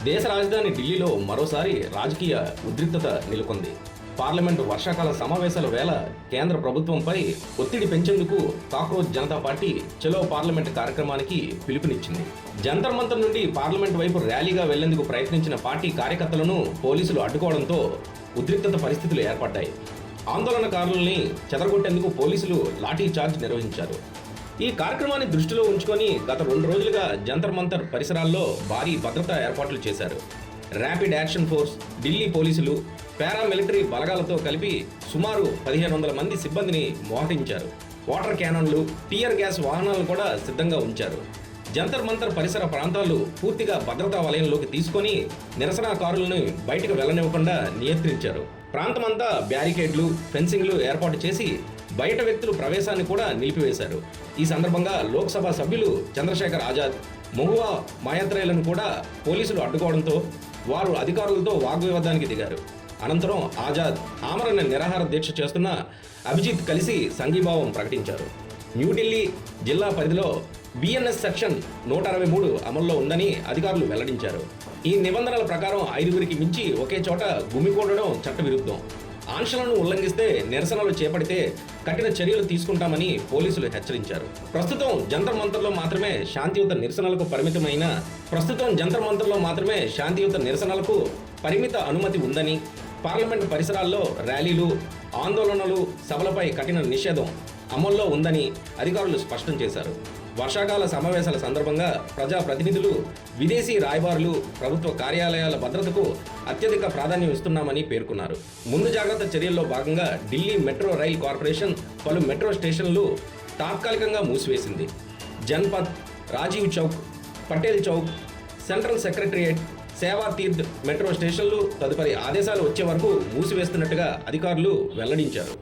దేశ రాజధాని ఢిల్లీలో మరోసారి రాజకీయ ఉద్రిక్తత నెలకొంది. పార్లమెంటు వర్షాకాల సమావేశాల వేళ కేంద్ర ప్రభుత్వంపై ఒత్తిడి పెంచేందుకు కాక్రోచ్ జనతా పార్టీ చలో పార్లమెంట్ కార్యక్రమానికి పిలుపునిచ్చింది. జంతర్ మంతర్ నుండి పార్లమెంట్ వైపు ర్యాలీగా వెళ్లేందుకు ప్రయత్నించిన పార్టీ కార్యకర్తలను పోలీసులు అడ్డుకోవడంతో ఉద్రిక్తత పరిస్థితులు ఏర్పడ్డాయి. ఆందోళనకారుల్ని చెదరగొట్టేందుకు పోలీసులు లాఠీ చార్జ్ నిర్వహించారు. ఈ కార్యక్రమాన్ని దృష్టిలో ఉంచుకొని గత 2 రోజులుగా జంతర్ మంతర్ పరిసరాల్లో భారీ భద్రతా ఏర్పాట్లు చేశారు. ర్యాపిడ్ యాక్షన్ ఫోర్స్, ఢిల్లీ పోలీసులు, పారామిలిటరీ బలగాలతో కలిపి సుమారు 1500 మంది సిబ్బందిని మోహరించారు. వాటర్ క్యానన్లు, టియర్ గ్యాస్ వాహనాలను కూడా సిద్ధంగా ఉంచారు. జంతర్ మంతర్ పరిసర ప్రాంతాలు పూర్తిగా భద్రతా వలయంలోకి తీసుకొని నిరసనకారులను బయటకు వెళ్లనివ్వకుండా నియంత్రించారు. ప్రాంతమంతా బ్యారికేడ్లు, ఫెన్సింగ్లు ఏర్పాటు చేసి బయట వ్యక్తుల ప్రవేశాన్ని కూడా నిలిపివేశారు. ఈ సందర్భంగా లోక్సభ సభ్యులు చంద్రశేఖర్ ఆజాద్, మహువా మాయాత్రేలను కూడా పోలీసులు అడ్డుకోవడంతో వారు అధికారులతో వాగ్వివాదానికి దిగారు. అనంతరం ఆజాద్ ఆమరణ నిరాహార దీక్ష చేస్తున్న అభిజిత్ కలిసి సంఘీభావం ప్రకటించారు. న్యూఢిల్లీ జిల్లా పరిధిలో బిఎన్ఎస్ సెక్షన్ 163 అమల్లో ఉందని అధికారులు వెల్లడించారు. ఈ నిబంధనల ప్రకారం 5గురికి మించి ఒకే చోట గుమికూడడం చట్టవిరుద్ధం. ఆంక్షలను ఉల్లంఘిస్తే నిరసనలు చేపడితే కఠిన చర్యలు తీసుకుంటామని పోలీసులు హెచ్చరించారు. ప్రస్తుతం జంతర్ మంతర్లో మాత్రమే శాంతియుత నిరసనలకు పరిమిత అనుమతి ఉందని, పార్లమెంటు పరిసరాల్లో ర్యాలీలు, ఆందోళనలు, సభలపై కఠిన నిషేధం అమల్లో ఉందని అధికారులు స్పష్టం చేశారు. వర్షాకాల సమావేశాల సందర్భంగా ప్రజాప్రతినిధులు, విదేశీ రాయబారులు ప్రభుత్వ కార్యాలయాల భద్రతకు అత్యధిక ప్రాధాన్యం ఇస్తున్నామని పేర్కొన్నారు. ముందు జాగ్రత్త చర్యల్లో భాగంగా ఢిల్లీ మెట్రో రైల్ కార్పొరేషన్ పలు మెట్రో స్టేషన్లు తాత్కాలికంగా మూసివేసింది. జన్పథ్, రాజీవ్ చౌక్, పటేల్ చౌక్, సెంట్రల్ సెక్రటరియేట్, సేవా తీర్థ్ మెట్రో స్టేషన్లు తదుపరి ఆదేశాలు వచ్చే వరకు మూసివేస్తున్నట్టుగా అధికారులు వెల్లడించారు.